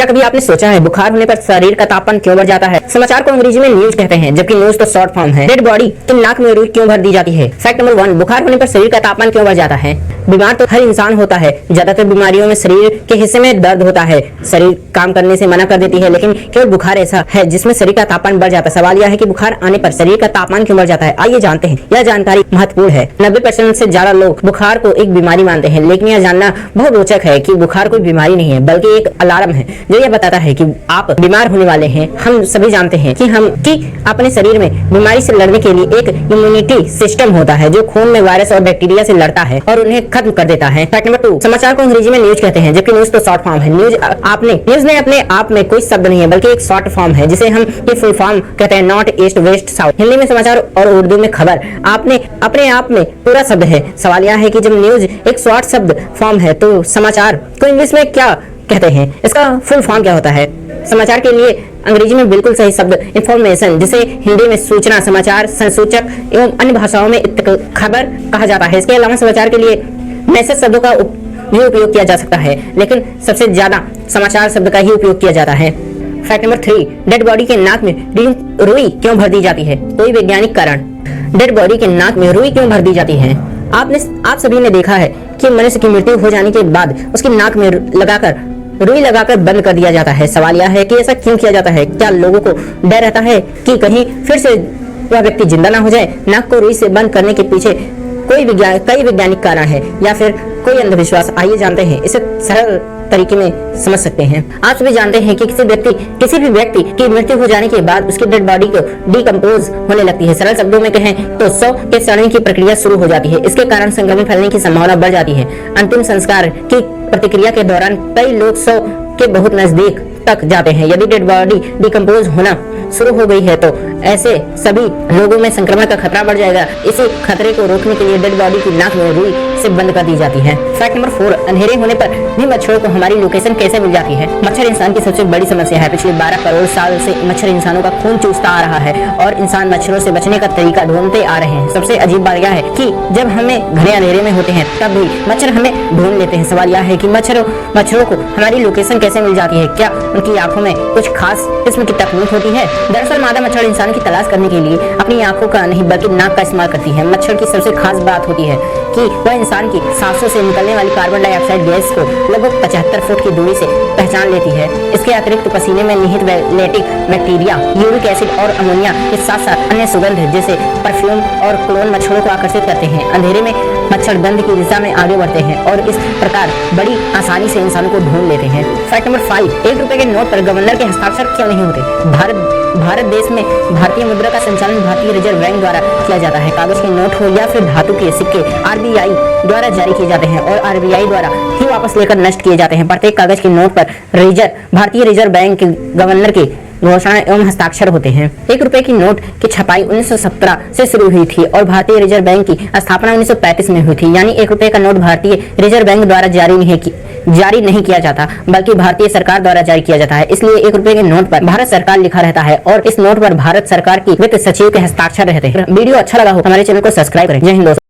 क्या कभी आपने सोचा है बुखार होने पर शरीर का तापमान क्यों बढ़ जाता है? समाचार को अंग्रेजी में न्यूज कहते हैं, जबकि न्यूज तो शॉर्ट फॉर्म है। डेड बॉडी की नाक में रुई क्यों भर दी जाती है? फैक्ट नंबर 1, बुखार होने पर शरीर का तापमान क्यों बढ़ जाता है? बीमार तो हर इंसान होता है। ज्यादातर बीमारियों में शरीर के हिस्से में दर्द होता है, शरीर काम करने से मना कर देती है, लेकिन केवल बुखार ऐसा है जिसमें शरीर का तापमान बढ़ जाता है। सवाल यह है कि बुखार आने पर शरीर का तापमान क्यों बढ़ जाता है? आइए जानते हैं। यह जानकारी महत्वपूर्ण है। 90% से ज्यादा लोग बुखार को एक बीमारी मानते हैं, लेकिन यह जानना बहुत रोचक है कि बुखार कोई बीमारी नहीं है, बल्कि एक अलार्म है जो यह बताता है कि आप बीमार होने वाले हैं। हम सभी जानते हैं कि अपने शरीर में बीमारी से लड़ने के लिए एक इम्यूनिटी सिस्टम होता है जो खून में वायरस और बैक्टीरिया से लड़ता है और उन्हें खत्म कर देता है। फैक्ट नंबर 2, समाचार को अंग्रेजी में न्यूज कहते हैं, जबकि न्यूज तो शॉर्ट फॉर्म है। न्यूज ने अपने आप में कोई शब्द नहीं है, बल्कि एक शॉर्ट फॉर्म है जिसे हम फुल फॉर्म कहते हैं, north east west south. Hindi में समाचार और उर्दू में खबर अपने आप में पूरा शब्द है। सवाल यह है कि जब न्यूज एक शॉर्ट शब्द फॉर्म है तो समाचार को इंग्लिश में क्या कहते हैं? इसका फुल फॉर्म क्या होता है? समाचार के लिए अंग्रेजी में बिल्कुल सही शब्द इंफॉर्मेशन, जिसे हिंदी में सूचना, समाचार, संसूचक एवं अन्य भाषाओं में खबर कहा जाता है। इसके अलावा समाचार के लिए मैसेज शब्दों का भी उपयोग किया जा सकता है, लेकिन सबसे ज्यादा समाचार शब्द का ही उपयोग किया जाता है। फैक्ट नंबर 3, डेड बॉडी के नाक में रुई क्यों भर दी जाती है? कोई वैज्ञानिक कारण। डेड बॉडी के नाक में रुई क्यों भर दी जाती है? आप सभी ने देखा है कि मनुष्य की मृत्यु हो जाने के बाद उसकी नाक में रुई लगाकर बंद कर दिया जाता है। सवाल यह है कि ऐसा क्यों किया जाता है? क्या लोगों को डर रहता है कि कहीं फिर से वह व्यक्ति जिंदा ना हो जाए? नाक को रुई से बंद करने के पीछे कई वैज्ञानिक कारण है या फिर कोई अंधविश्वास। आइए जानते हैं, इसे सरल तरीके में समझ सकते हैं। आप सभी जानते हैं कि किसी भी व्यक्ति की मृत्यु हो जाने के बाद उसकी डेड बॉडी को डिकम्पोज होने लगती है। सरल शब्दों में कहें तो शव के सड़ने की प्रक्रिया शुरू हो जाती है। इसके कारण संक्रमण फैलने की संभावना बढ़ जाती है। अंतिम संस्कार की प्रतिक्रिया के दौरान कई लोग शव के बहुत नजदीक तक जाते हैं। यदि डेड बॉडी डिकम्पोज होना शुरू हो गई है तो ऐसे सभी लोगों में संक्रमण का खतरा बढ़ जाएगा। इसी खतरे को रोकने के लिए डेड बॉडी की नाक में रुई से बंद कर दी जाती है। फैक्ट नंबर 4, अंधेरे होने पर भी मच्छरों को हमारी लोकेशन कैसे मिल जाती है? मच्छर इंसान की सबसे बड़ी समस्या है। पिछले 12 करोड़ साल से मच्छर इंसानों का खून चूसता आ रहा है और इंसान मच्छरों से बचने का तरीका ढूंढते आ रहे हैं। सबसे अजीब बात यह है कि जब हमें घने अंधेरे में होते हैं तब भी मच्छर हमें ढूंढ लेते हैं। सवाल यह है कि मच्छरों को हमारी लोकेशन कैसे मिल जाती है? क्या उनकी आंखों में कुछ खास किस्म की तकनीक होती है? दरअसल मादा मच्छर इंसान की तलाश करने के लिए अपनी आंखों का नहीं बल्कि नाक का इस्तेमाल करती है। मच्छर की सबसे खास बात होती है कि वह इंसान की सांसों से निकलने वाली कार्बन डाइऑक्साइड गैस को लगभग 75 फुट की दूरी से पहचान लेती है। इसके अतिरिक्त पसीने में निहित लैक्टिक बैक्टीरिया, यूरिक एसिड और अमोनिया के साथ साथ अन्य सुगंध जैसे परफ्यूम और क्लोन मच्छरों को आकर्षित करते हैं। अंधेरे में मच्छर गंध की दिशा में आगे बढ़ते हैं और इस प्रकार बड़ी आसानी से इंसानों को ढूंढ लेते हैं। फैक्ट नंबर 5, 1 रुपए के नोट पर गवर्नर के हस्ताक्षर क्यों नहीं होते? भारत देश में भारतीय मुद्रा का संचालन भारतीय रिजर्व बैंक द्वारा किया जाता है। कागज के नोट हो या फिर धातु के सिक्के आरबीआई द्वारा जारी किए जाते हैं और आरबीआई द्वारा ही वापस लेकर नष्ट किए जाते हैं। प्रत्येक कागज के नोट पर भारतीय रिजर्व बैंक के गवर्नर के घोषणा एवं हस्ताक्षर होते हैं। 1 रुपए की नोट की छपाई 1917 से शुरू हुई थी और भारतीय रिजर्व बैंक की स्थापना 1935 में हुई थी। यानी 1 रुपए का नोट भारतीय रिजर्व बैंक द्वारा जारी नहीं किया जाता, बल्कि भारतीय सरकार द्वारा जारी किया जाता है। इसलिए 1 रुपए के नोट पर भारत सरकार लिखा रहता है और इस नोट पर भारत सरकार की वित्त सचिव के हस्ताक्षर रहते हैं। वीडियो अच्छा लगा हो हमारे चैनल को सब्सक्राइब करें। जय हिंद दोस्तों।